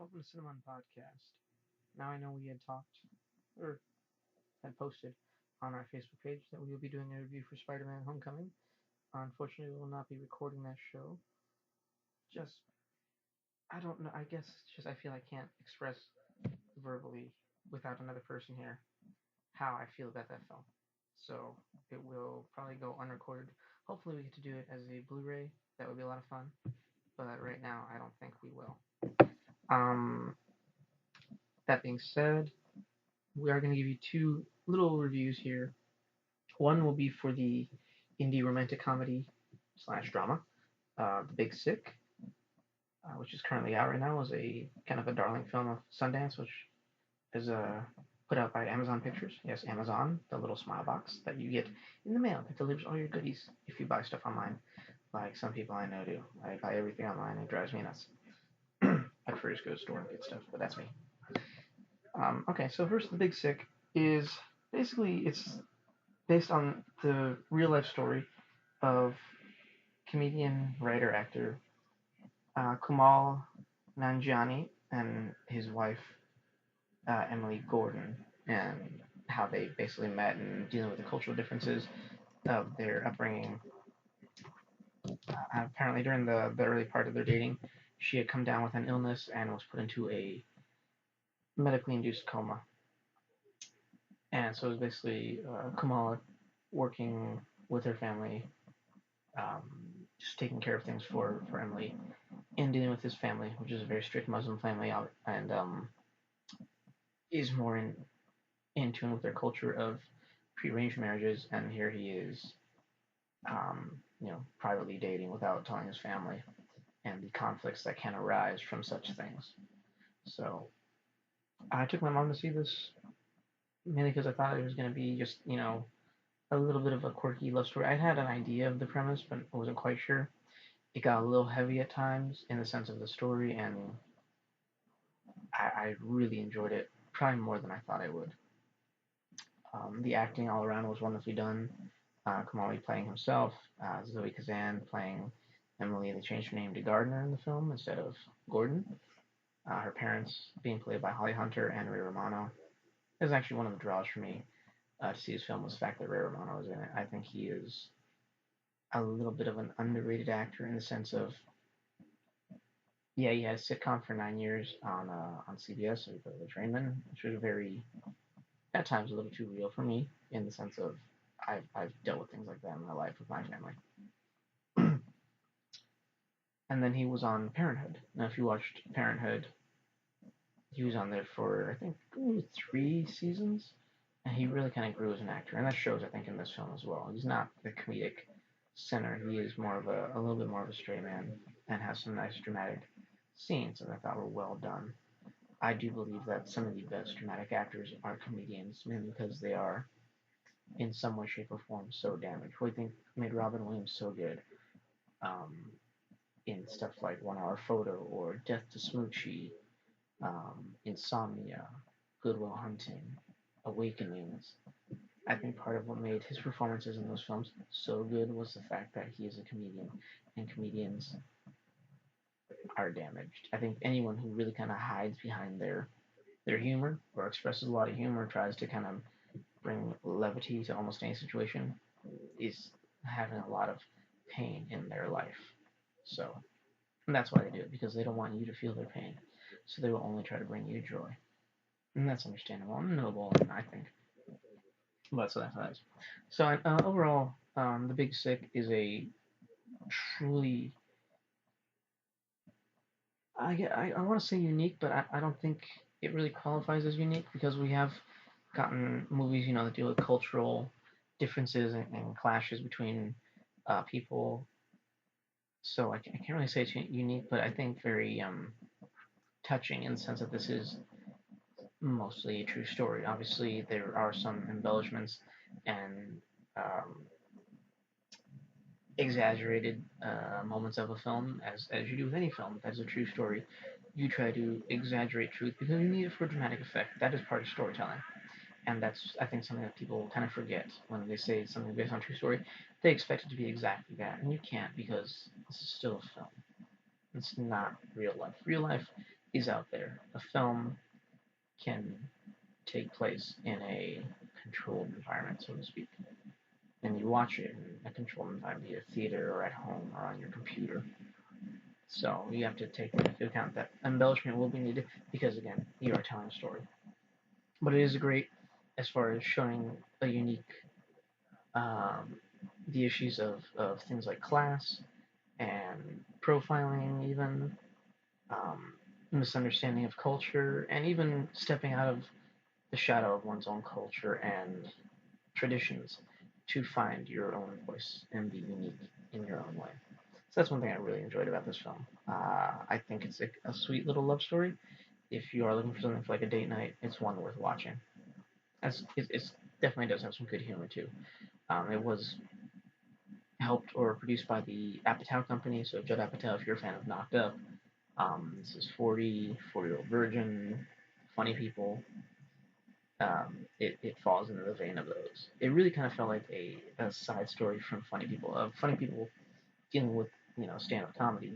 Welcome to CineMunn podcast. Now I know we had talked or had posted on our Facebook page that we will be doing a review for Spider-Man: Homecoming. Unfortunately, we will not be recording that show. Just I don't know. I guess it's just I feel I can't express verbally without another person here how I feel about that film. So it will probably go unrecorded. Hopefully, we get to do it as a Blu-ray. That would be a lot of fun. But right now, I don't think we will. Um, that being said, we are going to give you two little reviews here. One will be for the indie romantic comedy slash drama, The Big Sick, which is currently out right now, is a kind of a darling film of Sundance, which is put out by Amazon Pictures. Yes, Amazon, the little smile box that you get in the mail that delivers all your goodies if you buy stuff online, like some people I know do. I buy everything online. It drives me nuts. I prefer to just go to the store and get stuff, but that's me. Okay, so first, The Big Sick is basically it's based on the real life story of comedian, writer, actor Kumail Nanjiani and his wife Emily Gordon, and how they basically met and dealing with the cultural differences of their upbringing. Apparently, during the early part of their dating, she had come down with an illness and was put into a medically induced coma. And so it was basically Kamala working with her family, um, just taking care of things for Emily, and dealing with his family, which is a very strict Muslim family, and is more in tune with their culture of prearranged marriages. And here he is, privately dating without telling his family, and the conflicts that can arise from such things. So I took my mom to see this mainly because I thought it was going to be just a little bit of a quirky love story. I had an idea of the premise, but I wasn't quite sure. It got a little heavy at times in the sense of the story, and I really enjoyed it, probably more than I thought I would. The acting all around was wonderfully done. Kumail playing himself, Zoe Kazan playing Emily. They changed her name to Gardner in the film instead of Gordon. Her parents being played by Holly Hunter and Ray Romano. It was actually one of the draws for me to see this film was the fact that Ray Romano was in it. I think he is a little bit of an underrated actor in the sense of, yeah, he had a sitcom for 9 years on CBS, The Trainman, which was very at times a little too real for me in the sense of I've dealt with things like that in my life with my family. And then he was on Parenthood. Now, if you watched Parenthood, he was on there for I think 3 seasons, and he really kind of grew as an actor, and that shows I think in this film as well. He's not the comedic center; he is more of a little bit more of a straight man, and has some nice dramatic scenes that I thought were well done. I do believe that some of the best dramatic actors are comedians, mainly because they are in some way, shape, or form so damaged. What do you think made Robin Williams so good um, in stuff like 1 Hour Photo or Death to Smoochie, Insomnia, Good Will Hunting, Awakenings? I think part of what made his performances in those films so good was the fact that he is a comedian, and comedians are damaged. I think anyone who really kind of hides behind their humor or expresses a lot of humor tries to kind of bring levity to almost any situation is having a lot of pain in their life. So, and that's why they do it, because they don't want you to feel their pain. So they will only try to bring you joy. And that's understandable and noble, and I think. But so that's nice. So overall, The Big Sick is a truly, I want to say unique, but I don't think it really qualifies as unique because we have gotten movies, that deal with cultural differences and clashes between people. So I can't really say it's unique, but I think very touching in the sense that this is mostly a true story. Obviously, there are some embellishments and um, exaggerated moments of a film, as you do with any film that's a true story. You try to exaggerate truth because you need it for dramatic effect. That is part of storytelling, and that's I think something that people kind of forget when they say something based on true story. They expect it to be exactly that, and you can't because this is still a film. It's not real life. Real life is out there. A film can take place in a controlled environment, so to speak, and you watch it in a controlled environment, be it a theater or at home or on your computer. So you have to take into account that embellishment will be needed because, again, you are telling a story. But it is great as far as showing a unique um, the issues of things like class and profiling, even um, misunderstanding of culture, and even stepping out of the shadow of one's own culture and traditions to find your own voice and be unique in your own way. So that's one thing I really enjoyed about this film. I think it's a sweet little love story. If you are looking for something for like a date night, it's one worth watching. It's definitely does have some good humor too. It was helped or produced by the Apatow Company, so Judd Apatow, if you're a fan of Knocked Up, this is 40-Year-Old Virgin, Funny People. It falls into the vein of those. It really kind of felt like a side story from Funny People, of Funny People dealing with stand-up comedy,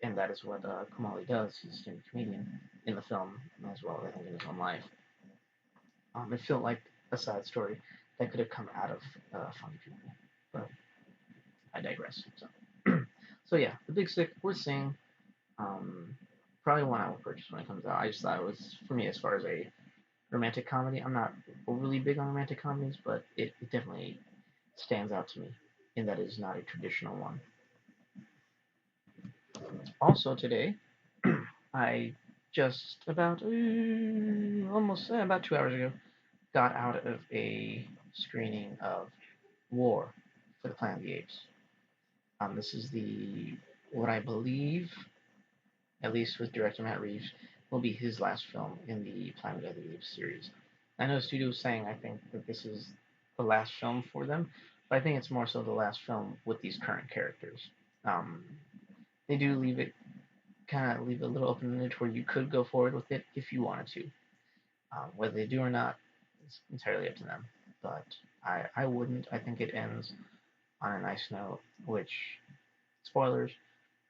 and that is what Kumail does. He's a stand-up comedian in the film as well, I think, in his own life. It felt like a side story that could have come out of Funny People, but I digress. So yeah, The Big Sick, worth seeing. Um, Probably one I will purchase when it comes out. I just thought it was, for me, as far as a romantic comedy, I'm not overly big on romantic comedies, but it definitely stands out to me in that it is not a traditional one. Also today, I just almost about 2 hours ago got out of a screening of War for the Planet of the Apes. This is what I believe, at least with director Matt Reeves, will be his last film in the Planet of the Apes series. I know the studio was saying, I think, that this is the last film for them, but I think it's more so the last film with these current characters. Um, they do leave it a little open-ended where you could go forward with it if you wanted to. Whether they do or not, it's entirely up to them. But I wouldn't. I think it ends on a nice note, which, spoilers,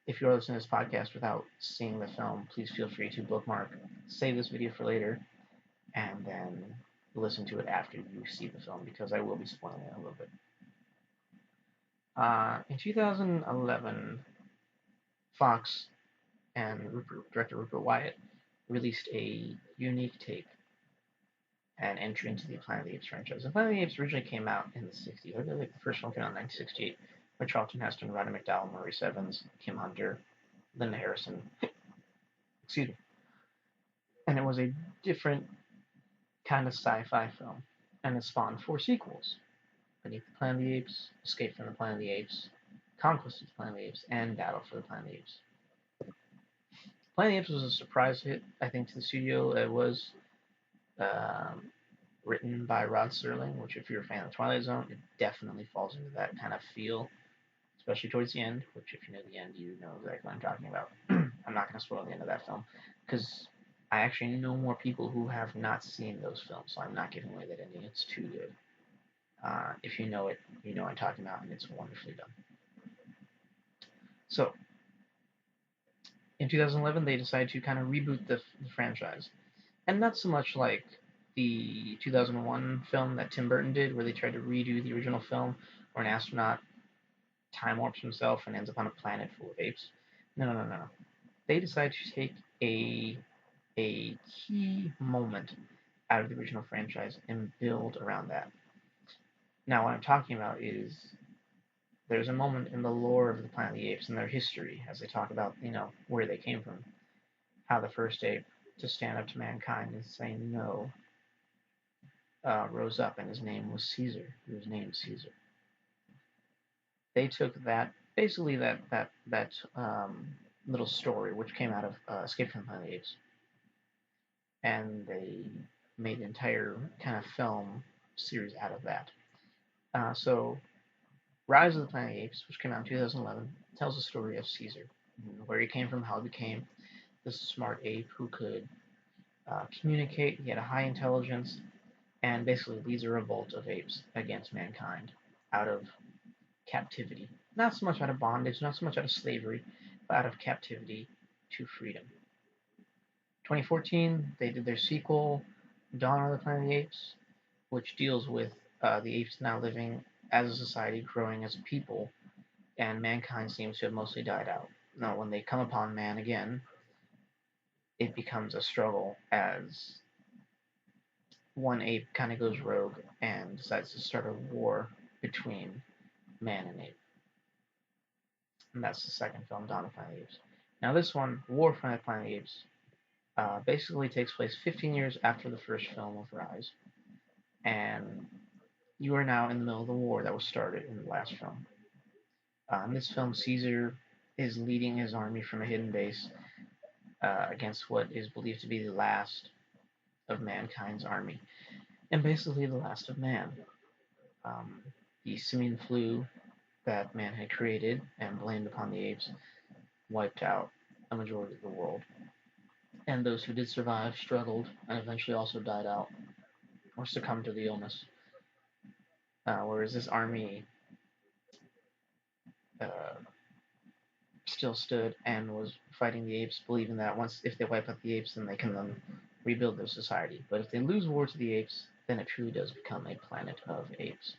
if you're listening to this podcast without seeing the film, please feel free to bookmark, save this video for later, and then listen to it after you see the film, because I will be spoiling it a little bit. In 2011, Fox and director Rupert Wyatt released a unique take and entry into the Planet of the Apes franchise. The Planet of the Apes originally came out in the 60s. I think the first one came out in 1968, by Charlton Heston, Roddy McDowall, Maurice Evans, Kim Hunter, Linda Harrison. Excuse me. And it was a different kind of sci-fi film, and it spawned 4 sequels: Beneath the Planet of the Apes, Escape from the Planet of the Apes, Conquest of the Planet of the Apes, and Battle for the Planet of the Apes. Planet of the Apes was a surprise hit, I think, to the studio. It was um, written by Rod Serling, which, if you're a fan of Twilight Zone, it definitely falls into that kind of feel, especially towards the end, which, if you know the end, you know exactly what I'm talking about. I'm not going to spoil the end of that film, because I actually know more people who have not seen those films, so I'm not giving away that ending. It's too good. If you know it, you know what I'm talking about, and it's wonderfully done. So, in 2011, they decided to kind of reboot the franchise. And not so much like the 2001 film that Tim Burton did, where they tried to redo the original film, where an astronaut time warps himself and ends up on a planet full of apes. No. They decided to take a key moment out of the original franchise and build around that. Now, what I'm talking about is there's a moment in the lore of the Planet of the Apes and their history, as they talk about, where they came from, how the first ape to stand up to mankind and say no rose up, and his name was Cesar. He was named Cesar. They took that, basically that little story, which came out of Escape from the Planet of the Apes, and they made an entire kind of film series out of that. So, Rise of the Planet of the Apes, which came out in 2011, tells the story of Cesar, where he came from, how he became this smart ape who could communicate. He had a high intelligence, and basically leads a revolt of apes against mankind out of captivity. Not so much out of bondage, not so much out of slavery, but out of captivity to freedom. 2014, they did their sequel, Dawn of the Planet of the Apes, which deals with the apes now living as a society, growing as a people, and mankind seems to have mostly died out. Now, when they come upon man again, it becomes a struggle as one ape kind of goes rogue and decides to start a war between man and ape. And that's the second film, Dawn of the Planet of the Apes. Now, this one, War for the Planet of the Apes, basically takes place 15 years after the first film of Rise, and you are now in the middle of the war that was started in the last film. In this film, Cesar is leading his army from a hidden base against what is believed to be the last of mankind's army, and basically the last of man. Um, the simian flu that man had created and blamed upon the apes wiped out a majority of the world. And those who did survive struggled and eventually also died out or succumbed to the illness. Whereas this army uh, still stood and was fighting the apes, believing that once if they wipe out the apes, then they can then rebuild their society. But if they lose war to the apes, then it truly does become a planet of apes.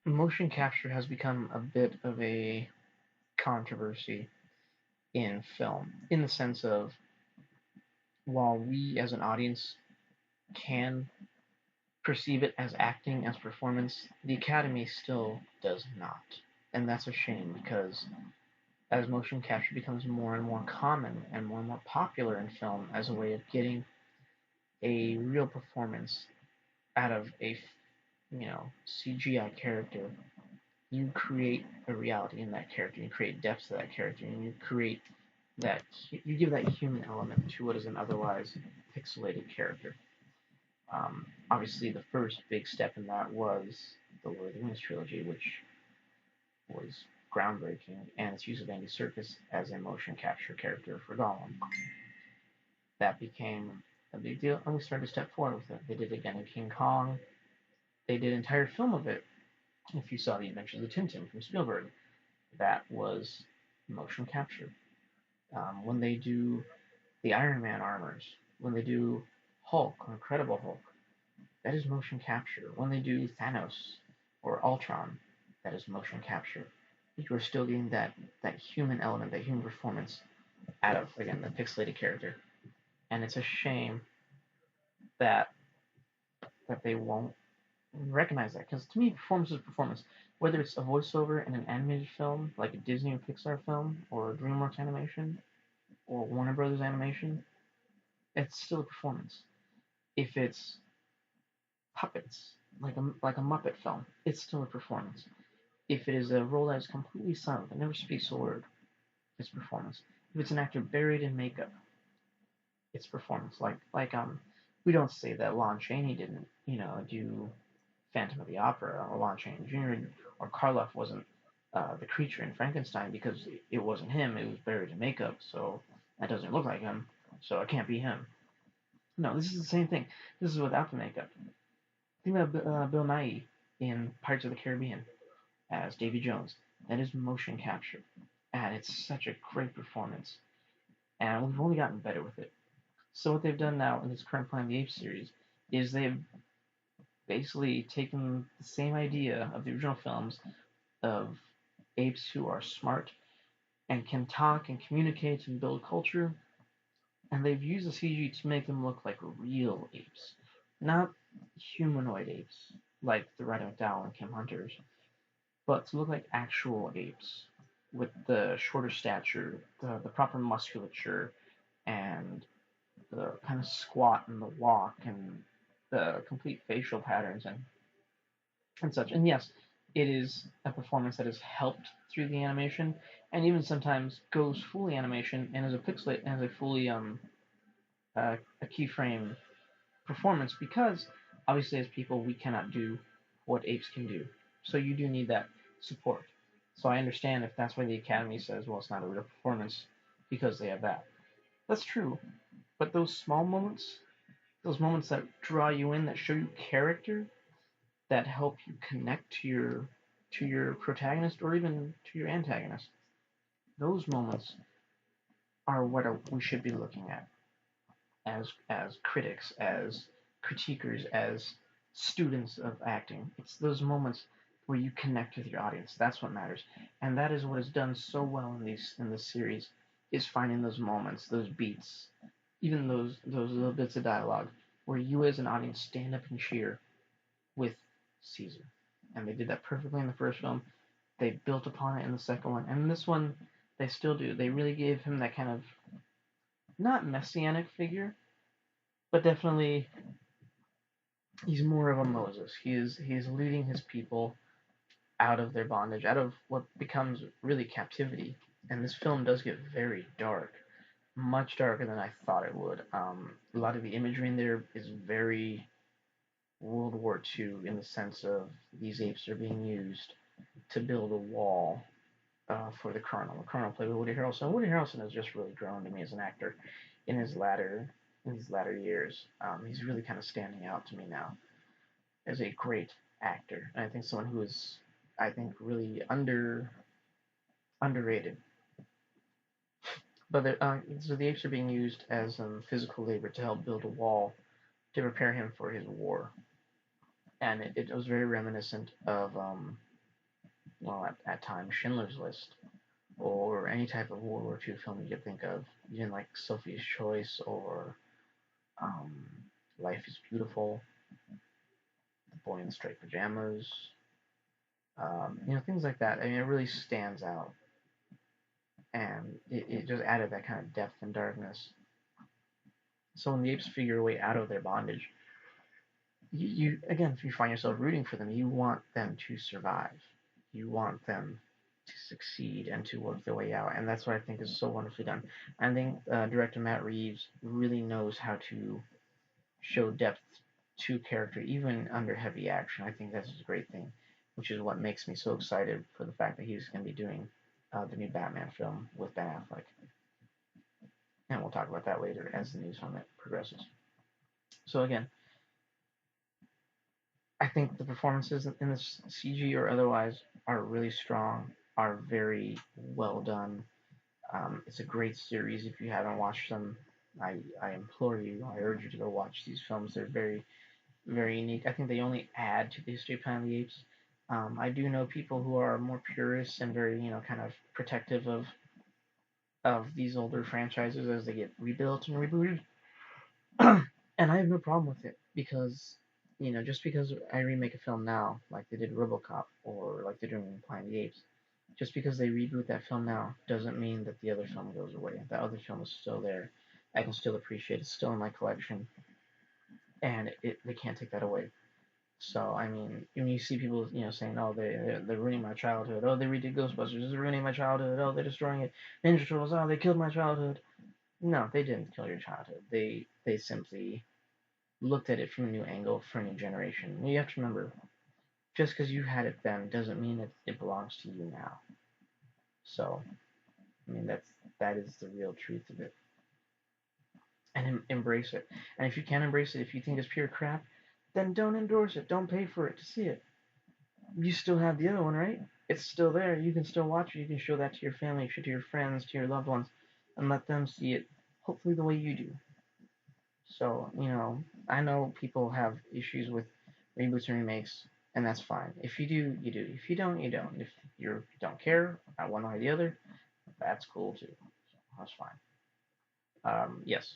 Motion capture has become a bit of a controversy in film, in the sense of while we as an audience can perceive it as acting, as performance, the Academy still does not. And that's a shame because as motion capture becomes more and more common and more popular in film as a way of getting a real performance out of a CGI character, you create a reality in that character, you create depth to that character, and you give that human element to what is an otherwise pixelated character. Obviously, the first big step in that was the Lord of the Rings trilogy, which was groundbreaking, and its use of Andy Serkis as a motion capture character for Gollum. That became a big deal, and we started to step forward with it. They did it again in King Kong. They did an entire film of it. If you saw The Adventures of Tintin from Spielberg, that was motion capture. When they do the Iron Man armors, when they do Hulk or Incredible Hulk, that is motion capture. When they do Thanos or Ultron, that is motion capture. You are still getting that human element, that human performance out of, again, the pixelated character. And it's a shame that they won't recognize that, because to me, performance is performance. Whether it's a voiceover in an animated film, like a Disney or Pixar film, or DreamWorks animation, or Warner Brothers animation, it's still a performance. If it's puppets, like a Muppet film, it's still a performance. If it is a role that is completely silent, that never speaks a word, it's performance. If it's an actor buried in makeup, it's performance. We don't say that Lon Chaney didn't, do Phantom of the Opera, or Lon Chaney Jr. or Karloff wasn't the creature in Frankenstein because it wasn't him. It was buried in makeup, so that doesn't look like him. So it can't be him. No, this is the same thing. This is without the makeup. Think about Bill Nighy in Pirates of the Caribbean as Davy Jones. That is motion capture, and it's such a great performance. And we've only gotten better with it. So what they've done now in this current Planet of the Apes series is they've basically taken the same idea of the original films of apes who are smart and can talk and communicate and build culture, and they've used the CG to make them look like real apes, not humanoid apes like the Roddy McDowall and Kim Hunters, but to look like actual apes with the shorter stature, the proper musculature, and the kind of squat and the walk and the complete facial patterns and such. And yes, it is a performance that is helped through the animation, and even sometimes goes fully animation and as a pixelate and as a fully a keyframe performance, because obviously as people we cannot do what apes can do. So you do need that support. So I understand if that's why the Academy says, well, it's not a real performance because they have that. That's true, but those small moments, those moments that draw you in, that show you character, that help you connect to your protagonist or even to your antagonist, those moments are what we should be looking at as critics, as critiquers, as students of acting. It's those moments where you connect with your audience. That's what matters, and that is what is done so well in this series, is finding those moments, those beats, even those little bits of dialogue where you as an audience stand up and cheer with Caesar. And they did that perfectly in the first film. They built upon it in the second one, and in this one they still do. They really gave him that kind of not messianic figure, but definitely he's more of a Moses. He is leading his people out of their bondage, out of what becomes really captivity. And this film does get very dark, much darker than I thought it would. A lot of the imagery in there is very World War II in the sense of these apes are being used to build a wall for the Colonel. The Colonel played with Woody Harrelson. Woody Harrelson has just really grown to me as an actor in his latter years. He's really kind of standing out to me now as a great actor, and I think someone who is, I think, really underrated. But so the apes are being used as physical labor to help build a wall to prepare him for his war, and it was very reminiscent of well, at times Schindler's List or any type of World War II film you could think of, even like Sophie's Choice or um, Life is Beautiful, The Boy in Striped Pajamas, things like that. I mean, it really stands out, and it just added that kind of depth and darkness. So when the apes figure a way out of their bondage, you again, if you find yourself rooting for them, you want them to survive. You want them to succeed and to work their way out, and that's what I think is so wonderfully done. I think director Matt Reeves really knows how to show depth to character, even under heavy action. I think that's a great thing, which is what makes me so excited for the fact that he's going to be doing the new Batman film with Ben Affleck. And we'll talk about that later as the news on it progresses. So again, I think the performances in this CG or otherwise are really strong, are very well done. It's a great series. If you haven't watched them, I implore you, I urge you to go watch these films. They're very, very unique. I think they only add to the history of Planet of the Apes. I do know people who are more purists and very, kind of protective of these older franchises as they get rebuilt and rebooted. And I have no problem with it because, just because I remake a film now, like they did RoboCop or like they're doing Planet of the Apes, just because they reboot that film now doesn't mean that the other film goes away. The other film is still there. I can still appreciate it. It's still in my collection, and they can't take that away. So I mean, when you see people, saying, "Oh, they're ruining my childhood," "Oh, they redid Ghostbusters, it's ruining my childhood," "Oh, they're destroying it," Ninja Turtles, "Oh, they killed my childhood." No, they didn't kill your childhood. They simply looked at it from a new angle for a new generation. You have to remember, just because you had it then doesn't mean that it belongs to you now. So, I mean, that is the real truth of it. And embrace it. And if you can't embrace it, if you think it's pure crap, then don't endorse it. Don't pay for it to see it. You still have the other one, right? It's still there. You can still watch it. You can show that to your family, to your friends, to your loved ones, and let them see it, hopefully the way you do. So, I know people have issues with reboots and remakes, and that's fine. If you do, you do. If you don't, you don't. If you don't care, one way or the other, that's cool too. That's fine. Yes,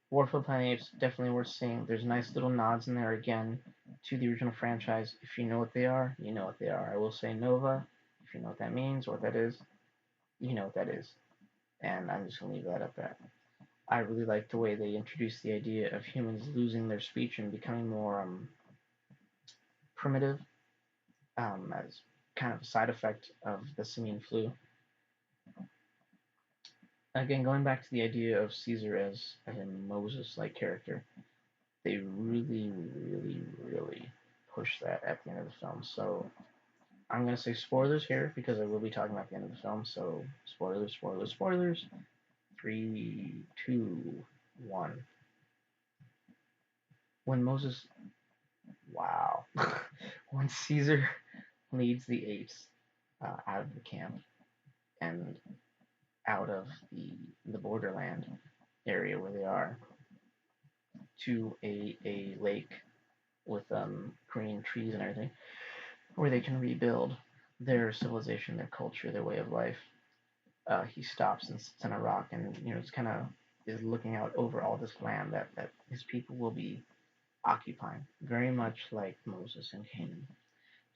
War for the Planet of Apes, definitely worth seeing. There's nice little nods in there again to the original franchise. If you know what they are, you know what they are. I will say Nova. If you know what that means or what that is, you know what that is. And I'm just gonna leave that at that. I really like the way they introduced the idea of humans losing their speech and becoming more primitive, as kind of a side effect of the simian flu. Again, going back to the idea of Caesar as a Moses-like character, they really, really, really push that at the end of the film. So I'm gonna say spoilers here because I will be talking about the end of the film. So spoilers, spoilers, spoilers. 3, 2, 1. When Moses, wow, when Caesar leads the apes out of the camp, and out of the borderland area where they are to a lake with green trees and everything, where they can rebuild their civilization, their culture, their way of life. He stops and sits on a rock, and it's kind of is looking out over all this land that his people will be occupying, very much like Moses and Canaan.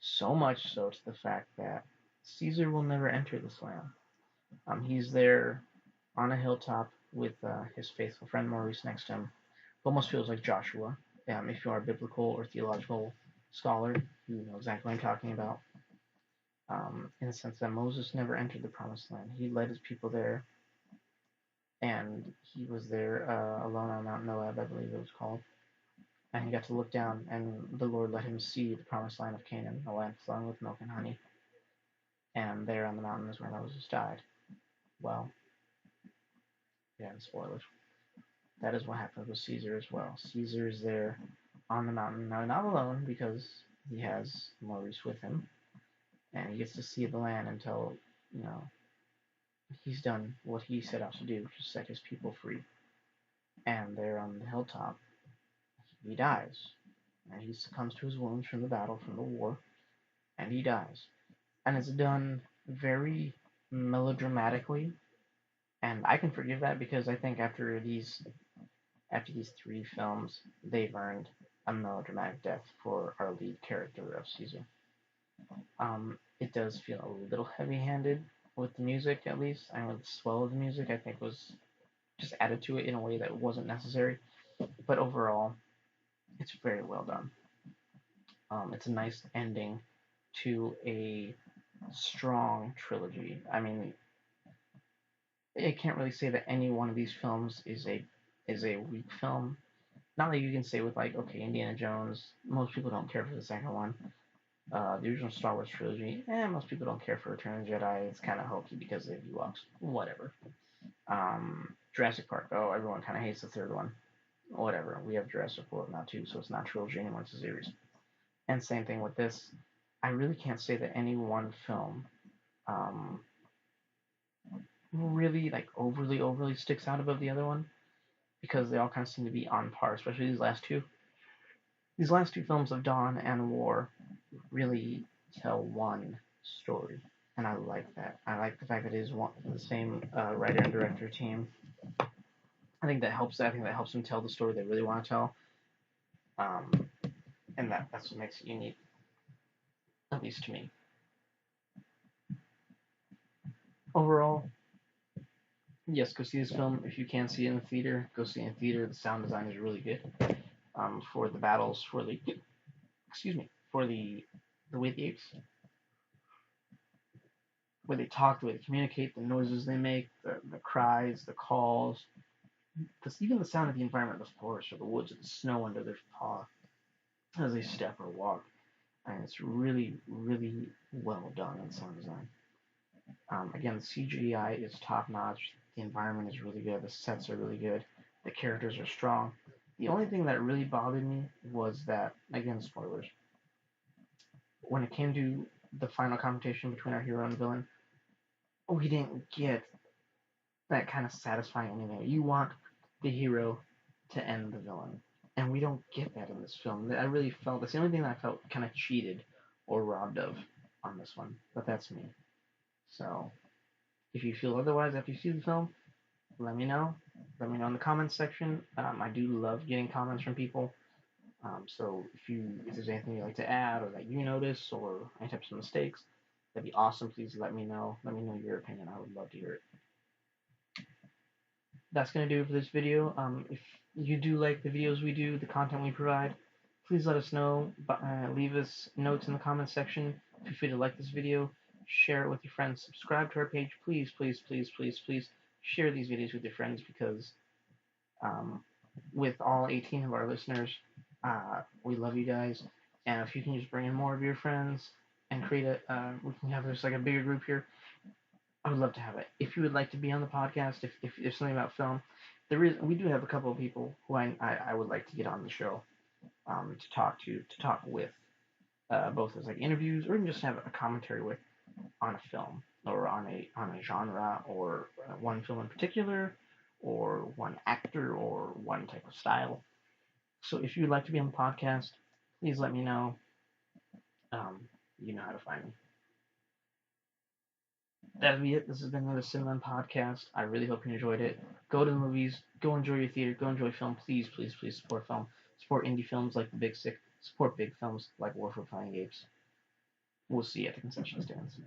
So much so to the fact that Caesar will never enter this land. He's there on a hilltop with his faithful friend Maurice next to him. Almost feels like Joshua. If you are a biblical or theological scholar, you know exactly what I'm talking about. In the sense that Moses never entered the promised land. He led his people there, and he was there alone on Mount Moab, I believe it was called. And he got to look down, and the Lord let him see the promised land of Canaan, a land flowing with milk and honey. And there on the mountain is where Moses died. Well, yeah, and spoilers. That is what happened with Caesar as well. Caesar is there on the mountain, now not alone because he has Maurice with him, and he gets to see the land until you know he's done what he set out to do, which is set his people free. And there on the hilltop, he dies, and he succumbs to his wounds from the battle, from the war, and he dies. And it's done very melodramatically, and I can forgive that because I think after these three films, they've earned a melodramatic death for our lead character of Caesar. It does feel a little heavy-handed with the music, at least. I know the swell of the music, I think, was just added to it in a way that wasn't necessary. But overall, it's very well done. It's a nice ending to a strong trilogy. I mean, I can't really say that any one of these films is a weak film. Not like you can say with like, okay, Indiana Jones, most people don't care for the second one. The original Star Wars trilogy, most people don't care for Return of the Jedi. It's kind of hokey because of Ewoks. Whatever. Jurassic Park, oh, everyone kind of hates the third one. Whatever. We have Jurassic World now too, so it's not trilogy anymore, it's a series. And same thing with this. I really can't say that any one film um, really like overly sticks out above the other one because they all kind of seem to be on par, especially these last two. These last two films of Dawn and War really tell one story, and I like that. I like the fact that it is the same writer and director team. I think that helps. I think that helps them tell the story they really want to tell, um, and that's what makes it unique, at least to me. Overall, yes, go see this film if you can see it in the theater. Go see it in the theater. The sound design is really good. For the battles, for the for the way the apes, where they talk, the way they communicate, the noises they make, the cries, the calls, even the sound of the environment, the forest or the woods or the snow under their paw as they step or walk. And it's really well done in sound design. Again, the CGI is top notch. The environment is really good. The sets are really good. The characters are strong. The only thing that really bothered me was that, again, spoilers, when it came to the final confrontation between our hero and villain, we didn't get that kind of satisfying ending. You want the hero to end the villain, and we don't get that in this film. I really felt that's the only thing that I felt kind of cheated or robbed of on this one, but that's me. So if you feel otherwise after you see the film, let me know. Let me know in the comments section. I do love getting comments from people. So if there's anything you'd like to add or that you notice or any types of mistakes, that'd be awesome. Please let me know. Let me know your opinion. I would love to hear it. That's going to do it for this video. If you do like the videos we do, the content we provide, please let us know. Leave us notes in the comments section. Feel free to like this video, share it with your friends, subscribe to our page. Please, please, please, please, please share these videos with your friends because with all 18 of our listeners, we love you guys. And if you can just bring in more of your friends and create we can have this like a bigger group here. I would love to have it. If you would like to be on the podcast, if there's something about film, we do have a couple of people who I would like to get on the show to talk with, both as like interviews or even just have a commentary with. on a film or on a genre or one film in particular or one actor or one type of style. So if you'd like to be on the podcast, please let me know. You know how to find me. That'll be it. This has been another CineMunn podcast. I really hope you enjoyed it. Go to the movies. Go enjoy your theater. Go enjoy film. Please, please, please support film. Support indie films like The Big Sick. Support big films like War for Flying Apes. We'll see you at the concession stands.